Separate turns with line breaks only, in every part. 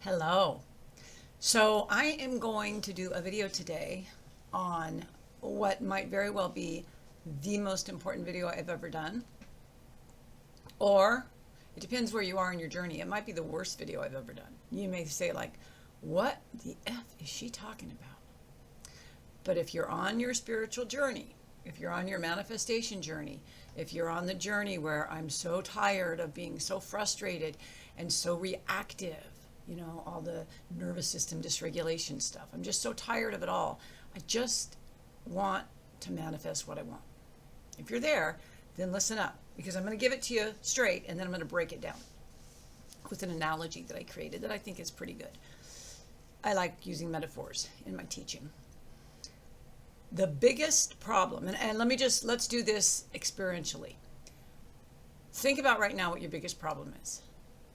Hello. So I am going to do a video today on what might very well be the most important video I've ever done. Or it depends where you are in your journey. It might be the worst video I've ever done. You may say like, what the F is she talking about? But if you're on your spiritual journey, if you're on your manifestation journey, if you're on the journey where I'm so tired of being so frustrated and so reactive, you know, all the nervous system dysregulation stuff. I'm just so tired of it all. I just want to manifest what I want. If you're there, then listen up, because I'm going to give it to you straight and then I'm going to break it down with an analogy that I created that I think is pretty good. I like using metaphors in my teaching. The biggest problem, and let's do this experientially. Think about right now what your biggest problem is.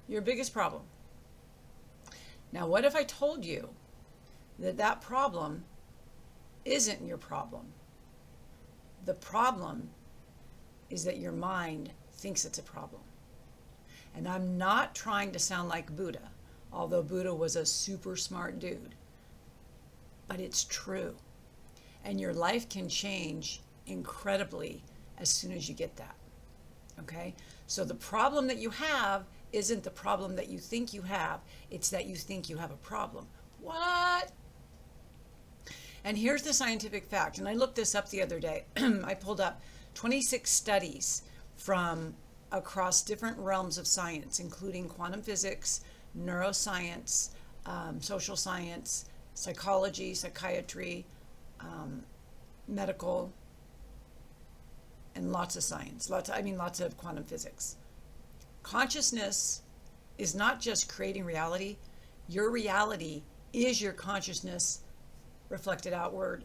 Your biggest problem. Now, what if I told you that that problem isn't your problem? The problem is that your mind thinks it's a problem. And I'm not trying to sound like Buddha, although Buddha was a super smart dude. But it's true. And your life can change incredibly as soon as you get that. Okay? So the problem that you have isn't the problem that you think you have. It's that you think you have a problem. What? And here's the scientific fact. And I looked this up the other day. I pulled up 26 studies from across different realms of science, including quantum physics, neuroscience, social science, psychology, psychiatry, medical, and lots of science. Lots of quantum physics. Consciousness is not just creating reality. Your reality is your consciousness reflected outward,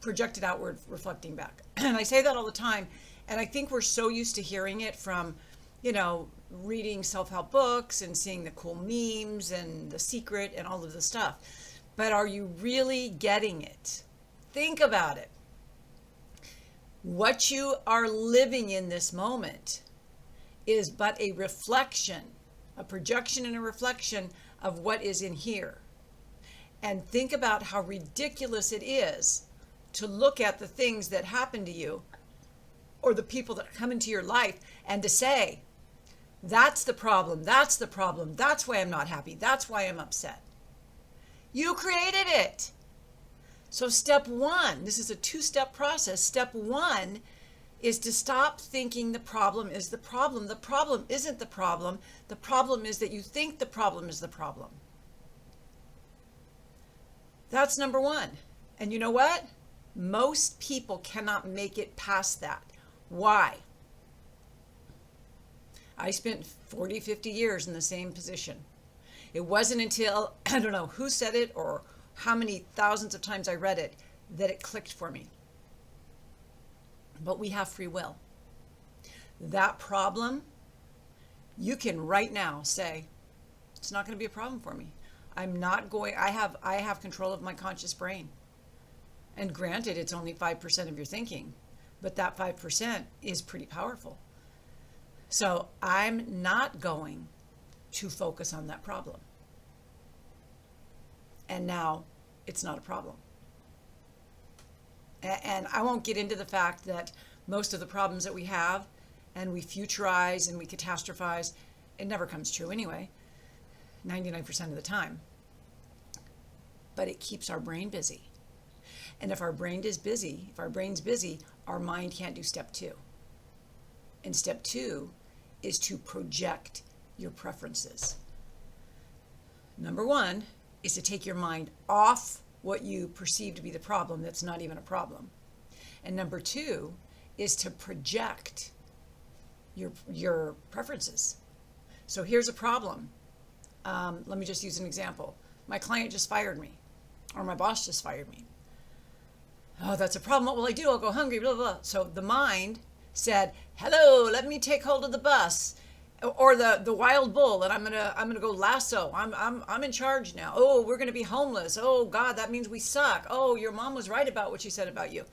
projected outward, reflecting back. And I say that all the time. And I think we're so used to hearing it from, you know, reading self-help books and seeing the cool memes and The Secret and all of the stuff. But are you really getting it? Think about it. What you are living in this moment is but a reflection, a projection and a reflection of what is in here. And think about how ridiculous it is to look at the things that happen to you or the people that come into your life and to say, that's the problem, that's the problem, that's why I'm not happy, that's why I'm upset. You created it. So step one, this is a two-step process. Step one is to stop thinking the problem is the problem. The problem isn't the problem. The problem is that you think the problem is the problem. That's number one. And you know what? Most people cannot make it past that. Why? I spent 40, 50 years in the same position. It wasn't until, I don't know who said it or how many thousands of times I read it, that it clicked for me. But we have free will. That problem, you can right now say, it's not going to be a problem for me. I'm not going, I have control of my conscious brain. And granted, it's only 5% of your thinking, but that 5% is pretty powerful. So I'm not going to focus on that problem. And now it's not a problem. And I won't get into the fact that most of the problems that we have and we futurize and we catastrophize, it never comes true anyway, 99% of the time. But it keeps our brain busy. And if our brain is busy, if our brain's busy, our mind can't do step two. And step two is to project your preferences. Number one is to take your mind off what you perceive to be the problem that's not even a problem. And number two is to project your preferences. So here's a problem. Let me just use an example. My client just fired me, or my boss just fired me. Oh, that's a problem. What will I do? I'll go hungry, blah, blah, blah. So the mind said, hello, let me take hold of the bus. Or the wild bull, and I'm gonna go lasso. I'm in charge now. Oh, we're gonna be homeless. Oh God, that means we suck. Oh, your mom was right about what she said about you.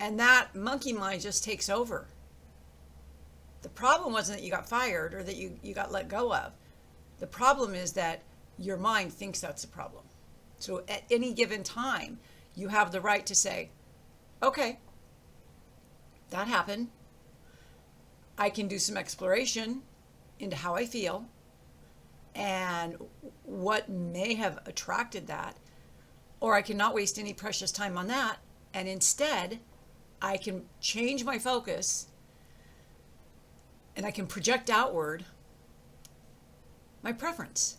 And that monkey mind just takes over. The problem wasn't that you got fired or that you got let go of. The problem is that your mind thinks that's a problem. So at any given time, you have the right to say, okay, that happened. I can do some exploration into how I feel and what may have attracted that, or I cannot waste any precious time on that. And instead, I can change my focus and I can project outward my preference.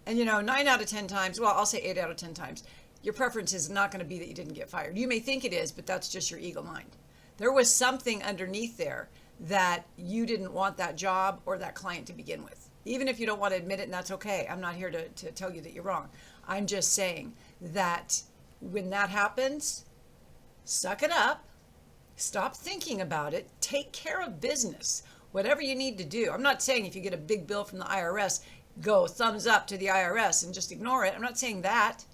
And 9 out of 10 times, well, I'll say 8 out of 10 times, your preference is not going to be that you didn't get fired. You may think it is, but that's just your ego mind. There was something underneath there that you didn't want that job or that client to begin with. Even if you don't want to admit it, and that's okay. I'm not here to tell you that you're wrong. I'm just saying that when that happens, suck it up, stop thinking about it, take care of business, whatever you need to do. I'm not saying if you get a big bill from the IRS, go thumbs up to the IRS and just ignore it. I'm not saying that.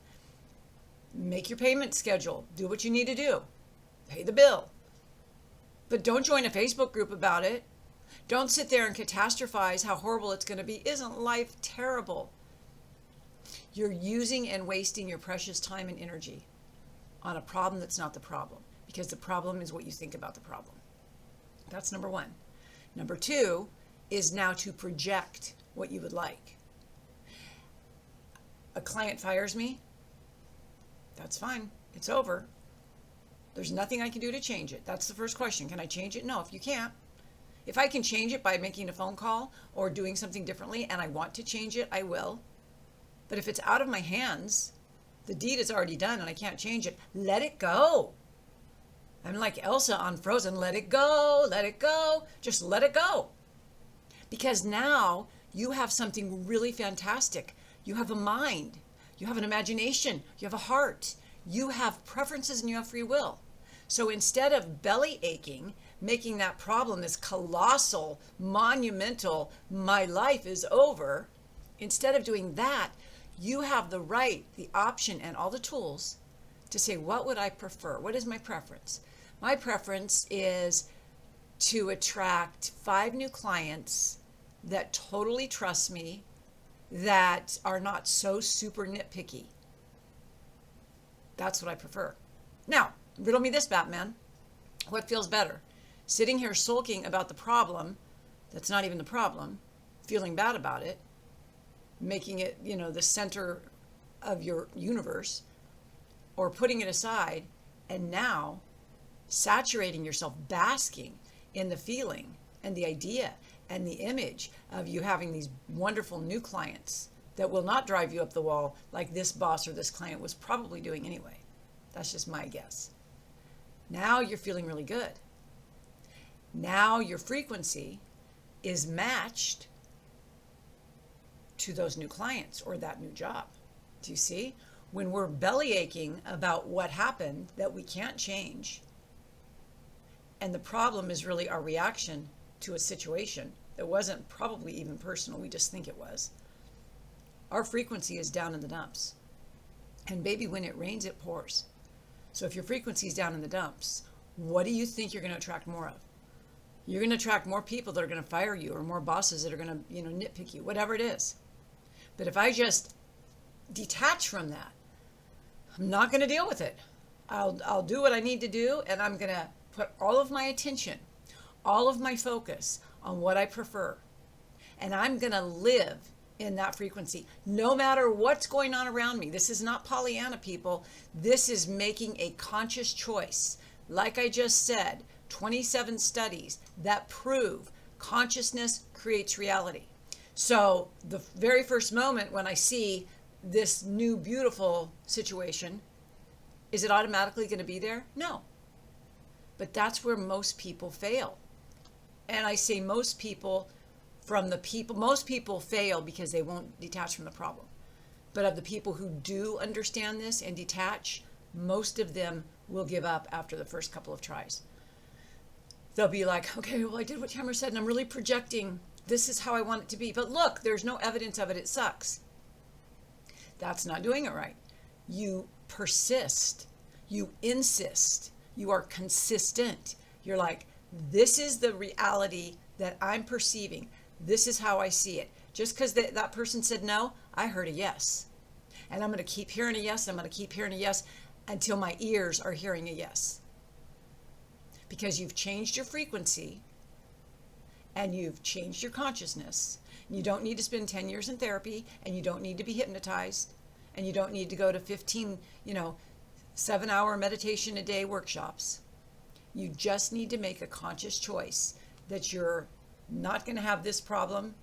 Make your payment schedule. Do what you need to do. Pay the bill. But don't join a Facebook group about it. Don't sit there and catastrophize how horrible it's going to be. Isn't life terrible? You're using and wasting your precious time and energy on a problem that's not the problem, because the problem is what you think about the problem. That's number one. Number two is now to project what you would like. A client fires me. That's fine. It's over. There's nothing I can do to change it. That's the first question. Can I change it? No, if you can't. If I can change it by making a phone call or doing something differently and I want to change it, I will. But if it's out of my hands, the deed is already done and I can't change it, let it go. I'm like Elsa on Frozen. Let it go. Let it go. Just let it go. Because now you have something really fantastic. You have a mind. You have an imagination. You have a heart. You have preferences and you have free will. So instead of belly aching, making that problem this colossal, monumental, my life is over, instead of doing that, you have the right, the option, and all the tools to say, what would I prefer? What is my preference? My preference is to attract 5 new clients that totally trust me, that are not so super nitpicky. That's what I prefer. Now, riddle me this, Batman. What feels better? Sitting here sulking about the problem that's not even the problem, feeling bad about it, making it, the center of your universe, or putting it aside and now saturating yourself, basking in the feeling and the idea and the image of you having these wonderful new clients that will not drive you up the wall like this boss or this client was probably doing anyway. That's just my guess. Now you're feeling really good. Now your frequency is matched to those new clients or that new job. Do you see? When we're belly aching about what happened that we can't change, and the problem is really our reaction to a situation that wasn't probably even personal, we just think it was, our frequency is down in the dumps. And baby, when it rains, it pours. So if your frequency is down in the dumps, what do you think you're going to attract more of? You're going to attract more people that are going to fire you, or more bosses that are going to, nitpick you, whatever it is. But if I just detach from that, I'm not going to deal with it. I'll do what I need to do, and I'm going to put all of my attention, all of my focus on what I prefer. And I'm going to live in that frequency, no matter what's going on around me. This is not Pollyanna, people. This is making a conscious choice. Like I just said, 27 studies that prove consciousness creates reality. So the very first moment when I see this new beautiful situation, is it automatically going to be there? No. But that's where most people fail. And I say most people most people fail because they won't detach from the problem. But of the people who do understand this and detach, most of them will give up after the first couple of tries. They'll be like, okay, well, I did what Tamara said, and I'm really projecting. This is how I want it to be. But look, there's no evidence of it. It sucks. That's not doing it right. You persist. You insist. You are consistent. You're like, this is the reality that I'm perceiving. This is how I see it. Just because that person said no, I heard a yes. And I'm going to keep hearing a yes. I'm going to keep hearing a yes until my ears are hearing a yes. Because you've changed your frequency and you've changed your consciousness. You don't need to spend 10 years in therapy, and you don't need to be hypnotized, and you don't need to go to 15, 7-hour meditation a day workshops. You just need to make a conscious choice that you're not going to have this problem.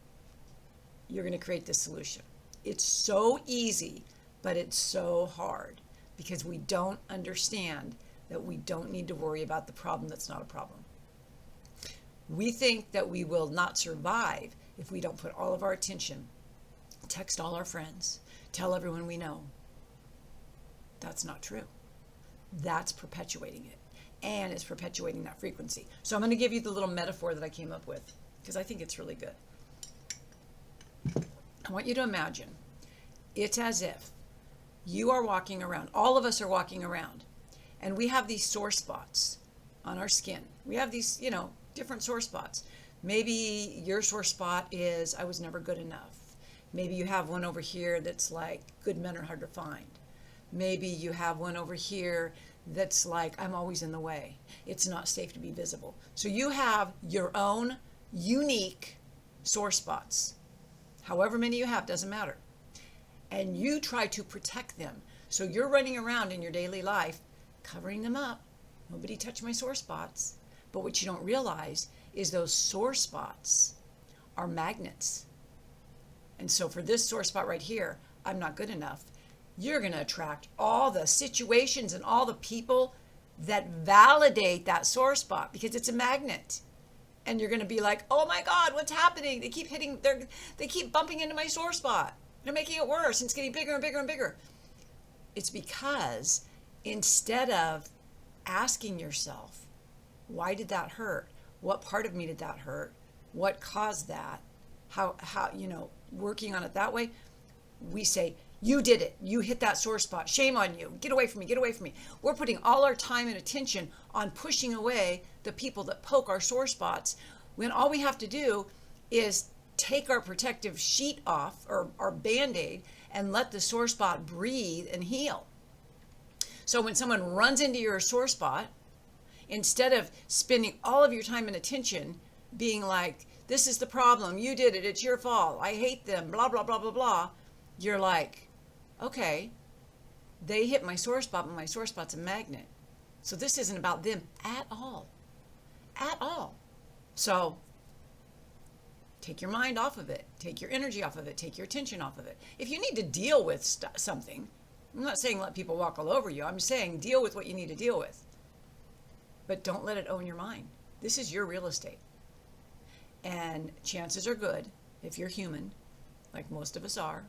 You're going to create this solution. It's so easy, but it's so hard because we don't understand that we don't need to worry about the problem that's not a problem. We think that we will not survive if we don't put all of our attention, text all our friends, tell everyone we know. That's not true. That's perpetuating it, and it's perpetuating that frequency. So I'm going to give you the little metaphor that I came up with because I think it's really good. I want you to imagine it's as if you are walking around, all of us are walking around, and we have these sore spots on our skin. We have these, different sore spots. Maybe your sore spot is, I was never good enough. Maybe you have one over here that's like, good men are hard to find. Maybe you have one over here that's like, I'm always in the way. It's not safe to be visible. So you have your own unique sore spots. However many you have, doesn't matter. And you try to protect them. So you're running around in your daily life, covering them up. Nobody touched my sore spots. But what you don't realize is those sore spots are magnets. And so for this sore spot right here, I'm not good enough. You're going to attract all the situations and all the people that validate that sore spot because it's a magnet. And you're going to be like, oh my God, what's happening? They keep they keep bumping into my sore spot. They're making it worse. And it's getting bigger and bigger and bigger. It's because instead of asking yourself, why did that hurt? What part of me did that hurt? What caused that? How working on it that way, we say, you did it. You hit that sore spot. Shame on you. Get away from me. Get away from me. We're putting all our time and attention on pushing away the people that poke our sore spots when all we have to do is take our protective sheet off or our Band-Aid and let the sore spot breathe and heal. So when someone runs into your sore spot, instead of spending all of your time and attention being like, this is the problem, you did it, it's your fault, I hate them, blah, blah, blah, blah, blah, you're like, okay, they hit my sore spot, but my sore spot's a magnet. So this isn't about them at all. At all. So take your mind off of it. Take your energy off of it. Take your attention off of it. If you need to deal with something, I'm not saying let people walk all over you. I'm saying deal with what you need to deal with. But don't let it own your mind. This is your real estate. And chances are good, if you're human, like most of us are,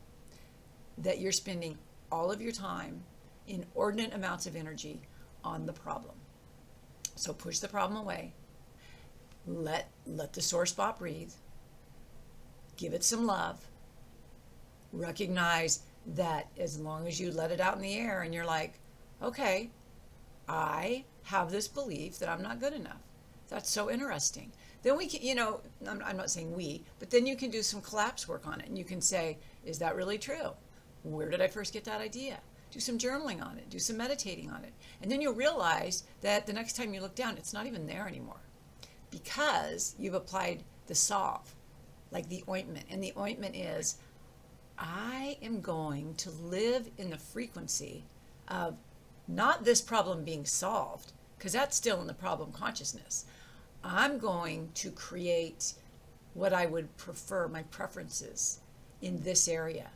that you're spending all of your time, inordinate amounts of energy on the problem. So push the problem away. Let the sore spot breathe. Give it some love. Recognize that as long as you let it out in the air and you're like, okay, I have this belief that I'm not good enough. That's so interesting. Then we can, I'm not saying we, but then you can do some collapse work on it. And you can say, is that really true? Where did I first get that idea? Do some journaling on it. Do some meditating on it. And then you'll realize that the next time you look down, it's not even there anymore because you've applied the salve, like the ointment. And the ointment is, I am going to live in the frequency of not this problem being solved, because that's still in the problem consciousness. I'm going to create what I would prefer, my preferences in this area.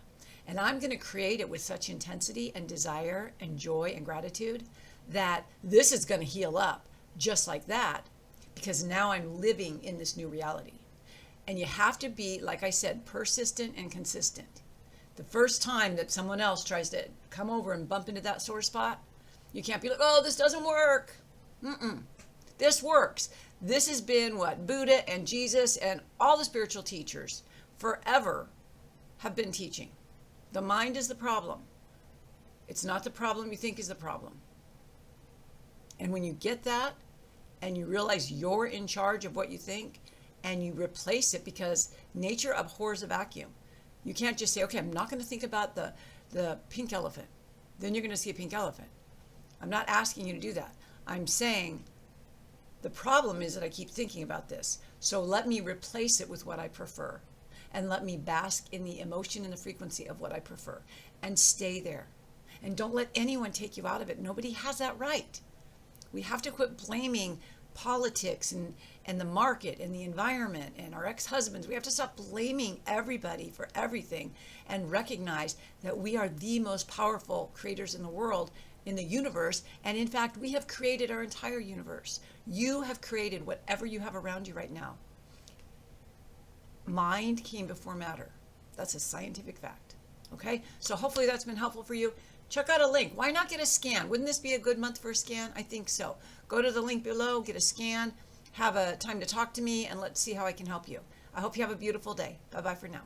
And I'm going to create it with such intensity and desire and joy and gratitude that this is going to heal up just like that, because now I'm living in this new reality. And you have to be, like I said, persistent and consistent. The first time that someone else tries to come over and bump into that sore spot, you can't be like, oh, this doesn't work. This works. This has been what Buddha and Jesus and all the spiritual teachers forever have been teaching. The mind is the problem. It's not the problem you think is the problem. And when you get that and you realize you're in charge of what you think and you replace it, because nature abhors a vacuum. You can't just say, okay, I'm not going to think about the pink elephant. Then you're going to see a pink elephant. I'm not asking you to do that. I'm saying the problem is that I keep thinking about this. So let me replace it with what I prefer. And let me bask in the emotion and the frequency of what I prefer. And stay there. And don't let anyone take you out of it. Nobody has that right. We have to quit blaming politics and the market and the environment and our ex-husbands. We have to stop blaming everybody for everything and recognize that we are the most powerful creators in the world, in the universe. And in fact, we have created our entire universe. You have created whatever you have around you right now. Mind came before matter. That's a scientific fact. Okay, so hopefully that's been helpful for you. Check out a link. Why not get a scan? Wouldn't this be a good month for a scan? I think so. Go to the link below, get a scan, have a time to talk to me, and let's see how I can help you. I hope you have a beautiful day. Bye-bye for now.